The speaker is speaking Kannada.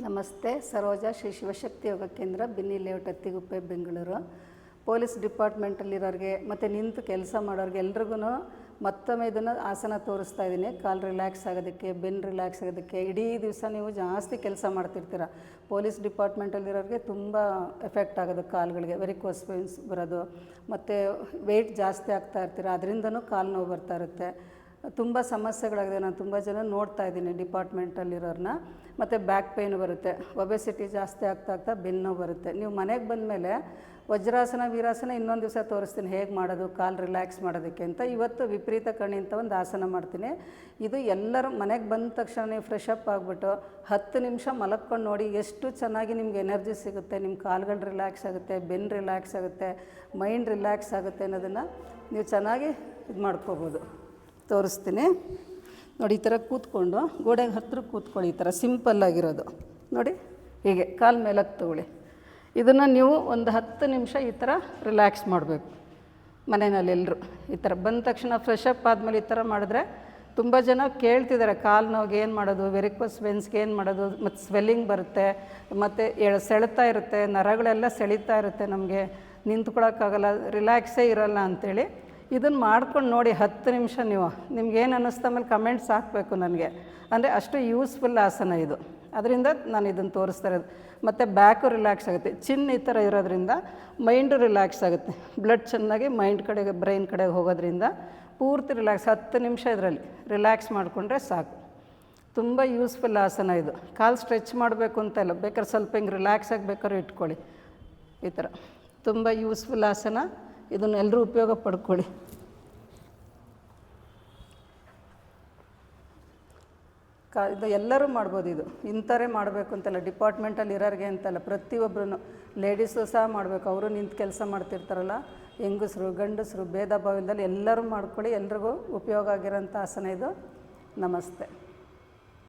ನಮಸ್ತೆ. ಸರೋಜಾ ಶ್ರೀ ಶಿವಶಕ್ತಿ ಯೋಗ ಕೇಂದ್ರ, ಬಿನ್ನಿ ಲೇಔಟ್, ಅತ್ತಿಗುಪ್ಪೆ, ಬೆಂಗಳೂರು. ಪೊಲೀಸ್ ಡಿಪಾರ್ಟ್ಮೆಂಟಲ್ಲಿರೋರಿಗೆ ಮತ್ತು ನಿಂತು ಕೆಲಸ ಮಾಡೋರಿಗೆ ಎಲ್ರಿಗೂ ಮತ್ತೊಮ್ಮೆ ಇದನ್ನು ಆಸನ ತೋರಿಸ್ತಾ ಇದ್ದೀನಿ. ಕಾಲು ರಿಲ್ಯಾಕ್ಸ್ ಆಗೋದಕ್ಕೆ, ಬೆನ್ನು ರಿಲ್ಯಾಕ್ಸ್ ಆಗೋದಕ್ಕೆ. ಇಡೀ ದಿವಸ ನೀವು ಜಾಸ್ತಿ ಕೆಲಸ ಮಾಡ್ತಿರ್ತೀರ. ಪೊಲೀಸ್ ಡಿಪಾರ್ಟ್ಮೆಂಟಲ್ಲಿರೋರಿಗೆ ತುಂಬ ಎಫೆಕ್ಟ್ ಆಗೋದು ಕಾಲುಗಳಿಗೆ, ವೆರಿಕೋಸ್ ವೇನ್ಸ್ ಬರೋದು, ಮತ್ತು ವೆಯ್ಟ್ ಜಾಸ್ತಿ ಆಗ್ತಾ ಇರ್ತೀರ, ಅದರಿಂದನೂ ಕಾಲು ನೋವು ಬರ್ತಾ ಇರುತ್ತೆ. ತುಂಬ ಸಮಸ್ಯೆಗಳಾಗಿದೆ. ನಾನು ತುಂಬ ಜನ ನೋಡ್ತಾ ಇದ್ದೀನಿ ಡಿಪಾರ್ಟ್ಮೆಂಟಲ್ಲಿರೋರನ್ನ. ಮತ್ತು ಬ್ಯಾಕ್ ಪೇಯ್ನ್ ಬರುತ್ತೆ, ಒಬೆಸಿಟಿ ಜಾಸ್ತಿ ಆಗ್ತಾ ಬೆನ್ನು ಬರುತ್ತೆ. ನೀವು ಮನೆಗೆ ಬಂದಮೇಲೆ ವಜ್ರಾಸನ, ವೀರಾಸನ ಇನ್ನೊಂದು ದಿವಸ ತೋರಿಸ್ತೀನಿ ಹೇಗೆ ಮಾಡೋದು ಕಾಲು ರಿಲ್ಯಾಕ್ಸ್ ಮಾಡೋದಕ್ಕೆ ಅಂತ. ಇವತ್ತು ವಿಪರೀತ ಕಣಿ ಅಂತ ಒಂದು ಆಸನ ಮಾಡ್ತೀನಿ. ಇದು ಎಲ್ಲರೂ ಮನೆಗೆ ಬಂದ ತಕ್ಷಣ ನೀವು ಫ್ರೆಶ್ ಅಪ್ ಆಗಿಬಿಟ್ಟು 10 ನಿಮಿಷ ಮಲಕ್ಕೊಂಡು ನೋಡಿ ಎಷ್ಟು ಚೆನ್ನಾಗಿ ನಿಮ್ಗೆ ಎನರ್ಜಿ ಸಿಗುತ್ತೆ. ನಿಮ್ಮ ಕಾಲುಗಳು ರಿಲ್ಯಾಕ್ಸ್ ಆಗುತ್ತೆ, ಬೆನ್ನು ರಿಲ್ಯಾಕ್ಸ್ ಆಗುತ್ತೆ, ಮೈಂಡ್ ರಿಲ್ಯಾಕ್ಸ್ ಆಗುತ್ತೆ ಅನ್ನೋದನ್ನು ನೀವು ಚೆನ್ನಾಗಿ ಇದು ಮಾಡ್ಕೋಬೋದು. ತೋರಿಸ್ತೀನಿ ನೋಡಿ. ಈ ಥರ ಕೂತ್ಕೊಂಡು ಗೋಡೆಗೆ ಹತ್ತಿರ ಕೂತ್ಕೊಳ್ಳಿ. ಈ ಥರ ಸಿಂಪಲ್ಲಾಗಿರೋದು ನೋಡಿ. ಹೀಗೆ ಕಾಲು ಮೇಲಕ್ಕೆ ತೊಗೊಳ್ಳಿ. ಇದನ್ನು ನೀವು ಒಂದು 10 ನಿಮಿಷ ಈ ಥರ ರಿಲ್ಯಾಕ್ಸ್ ಮಾಡಬೇಕು ಮನೆಯಲ್ಲಿ ಎಲ್ಲರೂ. ಈ ಥರ ಬಂದ ತಕ್ಷಣ ಫ್ರೆಶ್ ಅಪ್ ಆದಮೇಲೆ ಈ ಥರ ಮಾಡಿದ್ರೆ ತುಂಬ ಜನ ಕೇಳ್ತಿದ್ದಾರೆ ಕಾಲು ನೋವಿಗೆ ಏನು ಮಾಡೋದು, ವೆರಿಕೋಸ್ ವೆನ್ಸ್ಗೆ ಏನು ಮಾಡೋದು, ಮತ್ತು ಸ್ವೆಲ್ಲಿಂಗ್ ಬರುತ್ತೆ, ಮತ್ತು ಸೆಳೆತಾ ಇರುತ್ತೆ, ನರಗಳೆಲ್ಲ ಸೆಳೀತಾ ಇರುತ್ತೆ, ನಮಗೆ ನಿಂತ್ಕೊಳ್ಳೋಕ್ಕಾಗಲ್ಲ, ರಿಲ್ಯಾಕ್ಸೇ ಇರೋಲ್ಲ ಅಂಥೇಳಿ. ಇದನ್ನು ಮಾಡ್ಕೊಂಡು ನೋಡಿ 10 ನಿಮಿಷ. ನೀವು ನಿಮ್ಗೇನು ಅನ್ನಿಸ್ತಾ ಮೇಲೆ ಕಮೆಂಟ್ಸ್ ಹಾಕಬೇಕು ನನಗೆ. ಅಂದರೆ ಅಷ್ಟು ಯೂಸ್ಫುಲ್ ಆಸನ ಇದು. ಅದರಿಂದ ನಾನು ಇದನ್ನು ತೋರಿಸ್ತಾ ಇರೋದು. ಮತ್ತು ಬ್ಯಾಕು ರಿಲ್ಯಾಕ್ಸ್ ಆಗುತ್ತೆ. ಚಿನ್ ಈ ಥರ ಇರೋದ್ರಿಂದ ಮೈಂಡು ರಿಲ್ಯಾಕ್ಸ್ ಆಗುತ್ತೆ. ಬ್ಲಡ್ ಚೆನ್ನಾಗಿ ಮೈಂಡ್ ಕಡೆಗೆ, ಬ್ರೈನ್ ಕಡೆಗೆ ಹೋಗೋದ್ರಿಂದ ಪೂರ್ತಿ ರಿಲ್ಯಾಕ್ಸ್. 10 ನಿಮಿಷ ಇದರಲ್ಲಿ ರಿಲ್ಯಾಕ್ಸ್ ಮಾಡಿಕೊಂಡ್ರೆ ಸಾಕು. ತುಂಬ ಯೂಸ್ಫುಲ್ ಆಸನ ಇದು. ಕಾಲು ಸ್ಟ್ರೆಚ್ ಮಾಡಬೇಕು ಅಂತ ಇಲ್ಲ, ಬೇಕಾದ್ರೆ ಸ್ವಲ್ಪ ಹಿಂಗೆ ರಿಲ್ಯಾಕ್ಸ್ ಆಗಬೇಕಾದ್ರೂ ಇಟ್ಕೊಳ್ಳಿ. ಈ ಥರ ತುಂಬ ಯೂಸ್ಫುಲ್ ಆಸನ. ಇದನ್ನು ಎಲ್ಲರೂ ಉಪಯೋಗ ಪಡ್ಕೊಳ್ಳಿ. ಇದು ಎಲ್ಲರೂ ಮಾಡ್ಬೋದು. ಇದು ಇಂಥವರೇ ಮಾಡಬೇಕು ಅಂತಲ್ಲ, ಡಿಪಾರ್ಟ್ಮೆಂಟಲ್ಲಿ ಇರೋರಿಗೆ ಅಂತಲ್ಲ, ಪ್ರತಿಯೊಬ್ಬರೂ ಲೇಡೀಸು ಸಹ ಮಾಡಬೇಕು. ಅವರು ನಿಂತು ಕೆಲಸ ಮಾಡ್ತಿರ್ತಾರಲ್ಲ, ಹೆಂಗಸರು ಗಂಡಸರು ಭೇದ ಭಾವ ಇಲ್ದಲ್ಲಿ ಎಲ್ಲರೂ ಮಾಡ್ಕೊಳ್ಳಿ. ಎಲ್ರಿಗೂ ಉಪಯೋಗ ಆಗಿರೋಂಥ ಆಸನ ಇದು. ನಮಸ್ತೆ.